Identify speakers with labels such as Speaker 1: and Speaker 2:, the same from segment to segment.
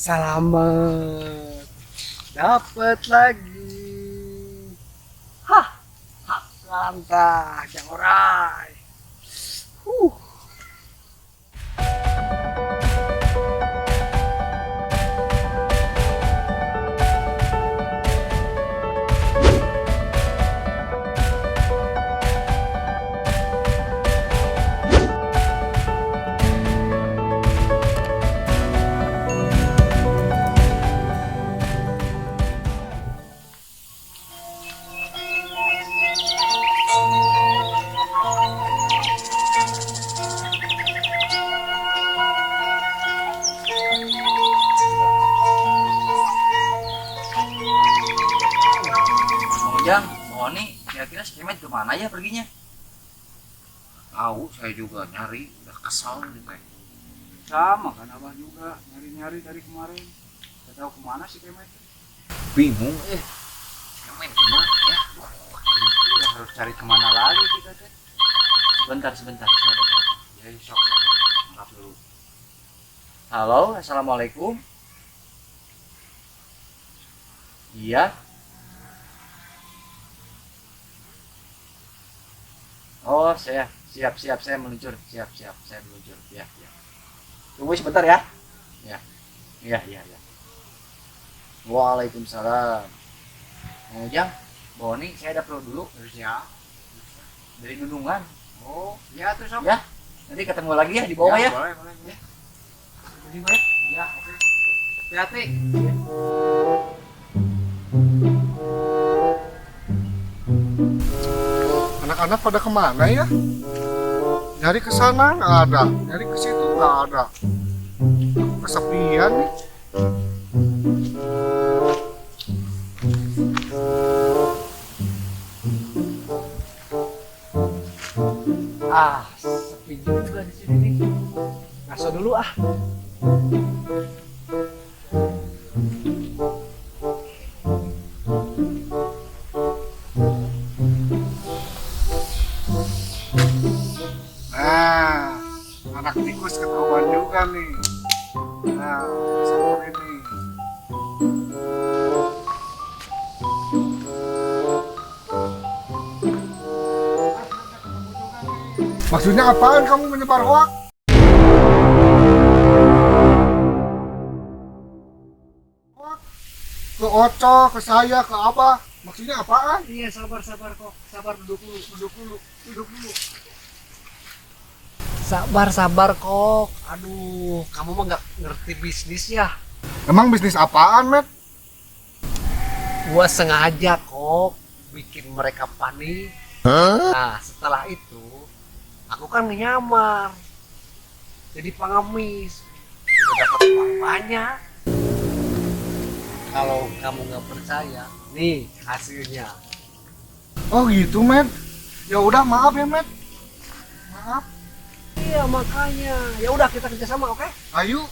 Speaker 1: Selamat dapat lagi. Hah, hak lantah, Jamurai. Huh.
Speaker 2: Ujang, Oni, kira-kira si Kemet kemana ya perginya? Tahu, saya juga nyari, udah kesal nih kayak.
Speaker 3: Sama kan abah juga nyari-nyari dari kemarin. Gak tahu kemana sih Kemet.
Speaker 2: Bingung, Kemet kemana ya?
Speaker 3: Ya, harus cari kemana lagi kita teh.
Speaker 2: Sebentar, saya ada telepon.
Speaker 3: Ya sok. Angkat dulu.
Speaker 2: Halo, assalamualaikum. Iya. Oh, saya siap, saya meluncur, saya meluncur, ya. Tunggu sebentar ya. Ya. Waalaikumsalam. Mau Ujang, Boni, saya ada perlu dulu.
Speaker 3: Terus ya.
Speaker 2: Dari Dudungan.
Speaker 3: Oh, ya tuh sok.
Speaker 2: Ya, nanti ketemu lagi ya di bawah ya.
Speaker 3: Boleh.
Speaker 2: Ya.
Speaker 3: Ya, oke. Hati-hati.
Speaker 4: Anak-anak pada kemana ya? Nyari ke sana nggak ada, nyari ke situ nggak ada. Aku kesepian nih.
Speaker 1: Sepi juga di sini nih. Ngaso dulu ah.
Speaker 4: Nah, anak tikus ketahuan juga nih. Nah, seperti ini. Maksudnya apaan kamu menyebar hoak? Ke Oco, ke saya, ke Abah. Maksudnya apaan?
Speaker 1: Iya, sabar kok. Sabar, duduk dulu. Sabar kok. Aduh, kamu mah nggak ngerti bisnis ya.
Speaker 4: Emang bisnis apaan, Met?
Speaker 1: Gua sengaja kok bikin mereka panik. Nah, setelah itu aku kan nyamar jadi pengemis. Udah dapat uang banyak. Kalau kamu nggak percaya, nih hasilnya.
Speaker 4: Oh gitu, Met. Ya udah, maaf ya, Met. Maaf.
Speaker 1: Iya makanya. Ya udah kita kerjasama, oke?
Speaker 4: Ayo.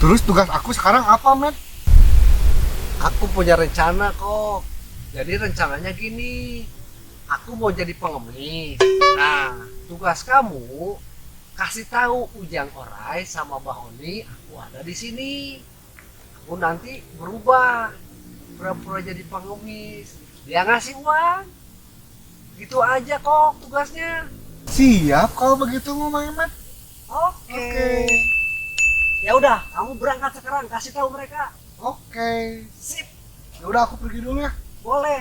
Speaker 4: Terus tugas aku sekarang apa, Met?
Speaker 1: Aku punya rencana kok. Jadi rencananya gini. Aku mau jadi pengemis. Nah, tugas kamu kasih tahu Ujang Orai sama Mbak Oni aku ada di sini. Aku nanti berubah pura-pura jadi pengemis. Dia ngasih uang. Gitu aja kok tugasnya.
Speaker 4: Siap kalau begitu ngomong, Met.
Speaker 1: Oke. Ya udah, kamu berangkat sekarang kasih tahu mereka.
Speaker 4: Oke.
Speaker 1: Sip,
Speaker 4: Ya udah aku pergi dulu ya.
Speaker 1: boleh.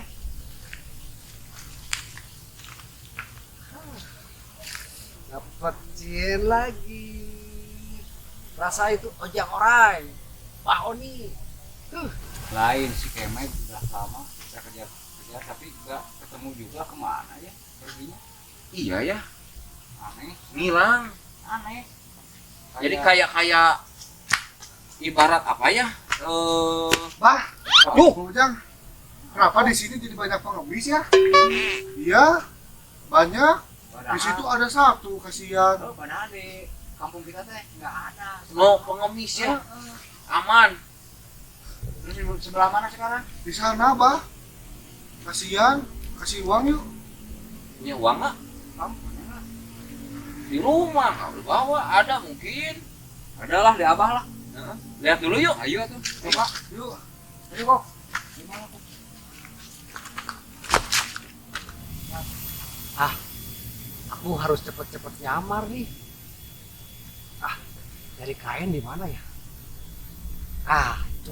Speaker 1: Dapetin lagi. Rasa itu Ojek Orai. Pak Oni.
Speaker 3: Lain si Kemet udah lama kita kerja tapi nggak ketemu juga kemana ya perginya.
Speaker 2: Iya ya,
Speaker 3: Aneh.
Speaker 2: ngilang. Jadi kayak ibarat apa ya?
Speaker 4: Bah,
Speaker 2: Aduh.
Speaker 4: Ujang. Kenapa di sini jadi banyak pengemis ya? Iya, banyak. Di situ ada satu, kasihan.
Speaker 3: Oh, padahal di kampung kita teh nggak ada.
Speaker 2: Mau pengemis ya? Aman.
Speaker 3: Terus di sebelah mana sekarang?
Speaker 4: Di sana, Bah. Kasihan, kasih uang yuk.
Speaker 2: Punya uang nggak?
Speaker 3: Kampungnya lah.
Speaker 2: Di rumah, kalau bawa ada mungkin.
Speaker 3: Adalah di abah lah. Lihat dulu yuk. Ayo tuh. Coba. Yuk. Ayo kok. Gimana kok?
Speaker 1: Aku harus cepet-cepet nyamar nih. Dari kain di mana ya? Itu.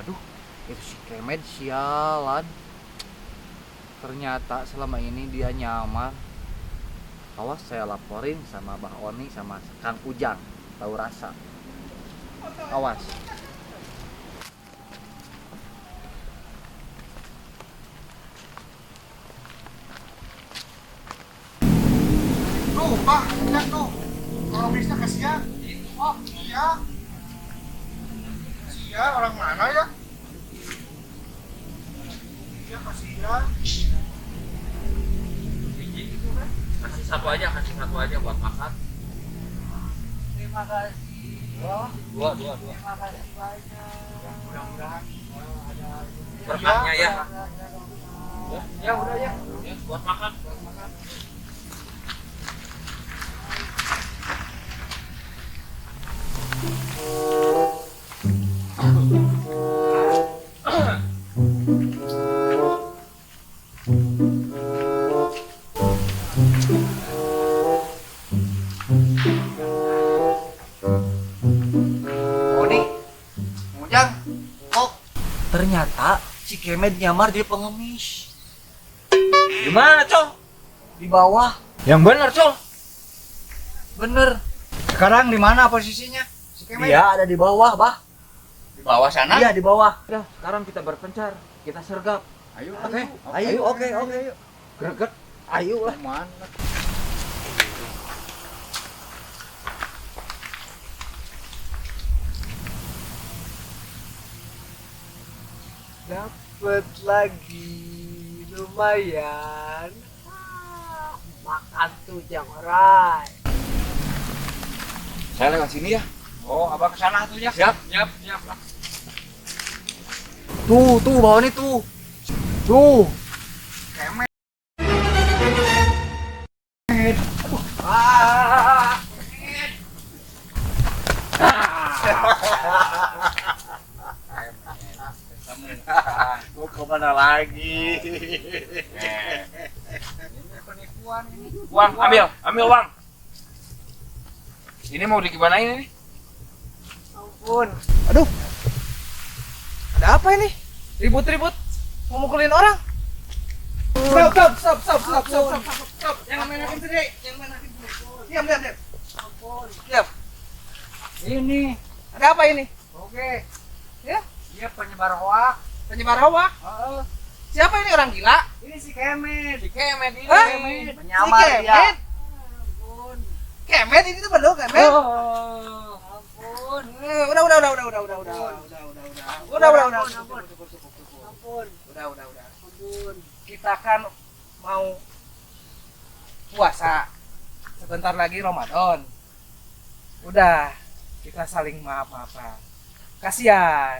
Speaker 2: Aduh, itu si Kemet sialan. Ternyata selama ini dia nyamar. Awas saya laporin sama Mbah Oni sama Kang Ujang. Tahu rasa. Awas.
Speaker 4: Tuh, Pak, lihat tuh. Orang bisa kasihan. Oh, iya. Kasihan orang mana ya? Iya, kasihan.
Speaker 3: Kasih satu aja buat makan.
Speaker 1: Terima kasih.
Speaker 3: Dua.
Speaker 1: Terima kasih banyak. Mudah-mudahan ada
Speaker 3: Berkahnya ya.
Speaker 1: Ya udah ya.
Speaker 3: Ya, buat makan.
Speaker 2: Oni, Ujang, kok ternyata si Kemet nyamar jadi pengemis.
Speaker 3: Gimana, Cong?
Speaker 2: Di bawah.
Speaker 3: Yang benar, Cong.
Speaker 2: Bener.
Speaker 3: Sekarang di mana posisinya? Si
Speaker 2: Dia ada di bawah, Bah.
Speaker 3: Di bawah sana?
Speaker 2: Iya, di bawah. Udah, sekarang kita berpencar. Kita sergap.
Speaker 3: Ayo,
Speaker 2: Ayo, oke.
Speaker 3: Greget.
Speaker 2: Ayo lah.
Speaker 3: Mana?
Speaker 1: Dapat lagi lumayan. Makan tuh Jangrai.
Speaker 3: Saya lewat sini ya. Oh, abang ke sana tuh ya. Siap.
Speaker 2: Tuh, bawah nih tuh. Tuh.
Speaker 4: Mau kemana lagi?
Speaker 3: Penipuan ini. Uang, ambil uang. Ini mau digimanain ini?
Speaker 1: Ampun. Aduh. Ada apa ini? Ribut-ribut. Mau mukulin orang. Stop. Jangan main hakim sendiri. Diam. Diam.
Speaker 2: Ini.
Speaker 1: Ada apa ini?
Speaker 2: Oke.
Speaker 1: Ya?
Speaker 2: Dia penyebar hoak.
Speaker 1: Penyebar hoak. Siapa ini orang gila?
Speaker 2: Ini si Kemet.
Speaker 3: Si Kemet ini.
Speaker 1: Hah?
Speaker 2: Penyamar
Speaker 1: Si
Speaker 2: dia.
Speaker 1: Kemet? Kemet ini tuh bener Kemet?
Speaker 2: Oh. Ampun.
Speaker 1: Udah. Ampun. Kita kan mau puasa. Sebentar lagi Ramadan.
Speaker 5: Udah, kita saling maaf-maafan. Kasihan.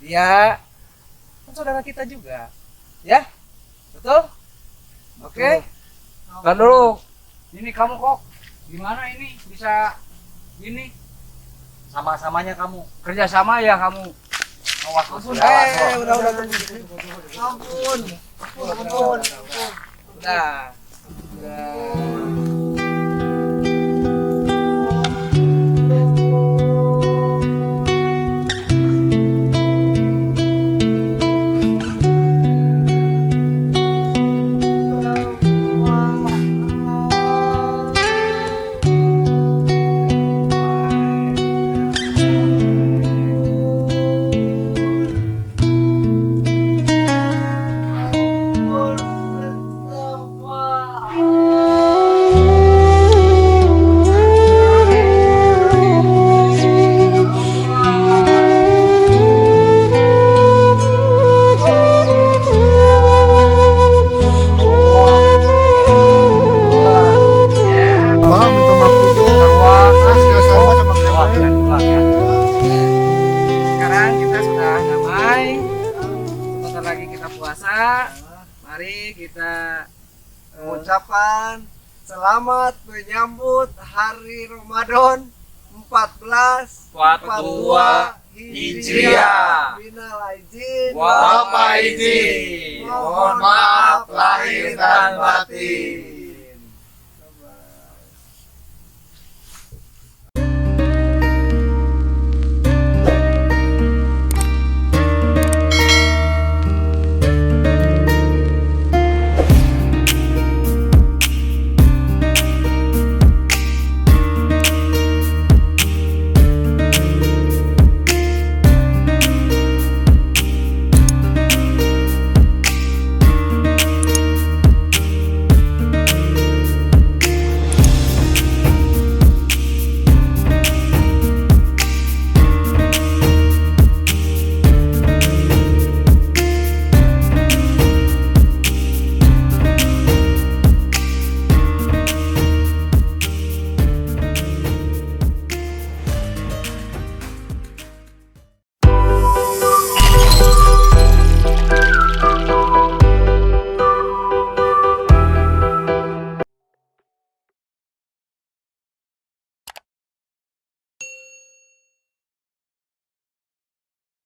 Speaker 5: Dia kan saudara kita juga. Ya? Betul? Oke?
Speaker 3: Kan dulu. Ini kamu kok gimana ini bisa gini?
Speaker 2: Sama-samanya kamu.
Speaker 3: Kerjasama ya kamu. Awas
Speaker 5: Ampun,
Speaker 3: awas.
Speaker 5: udah.
Speaker 1: Ampun. Ampun.
Speaker 5: Udah.
Speaker 4: Bah, minta maaf dulu. Nggak sama sama Kemet.
Speaker 5: Sekarang kita sudah damai. Sebentar lagi kita puasa. Mari kita
Speaker 1: Ucapan selamat menyambut hari Ramadan 1442
Speaker 3: Hijriah.
Speaker 1: Minal aidin
Speaker 3: Wal faizin.
Speaker 1: Mohon maaf lahir dan batin.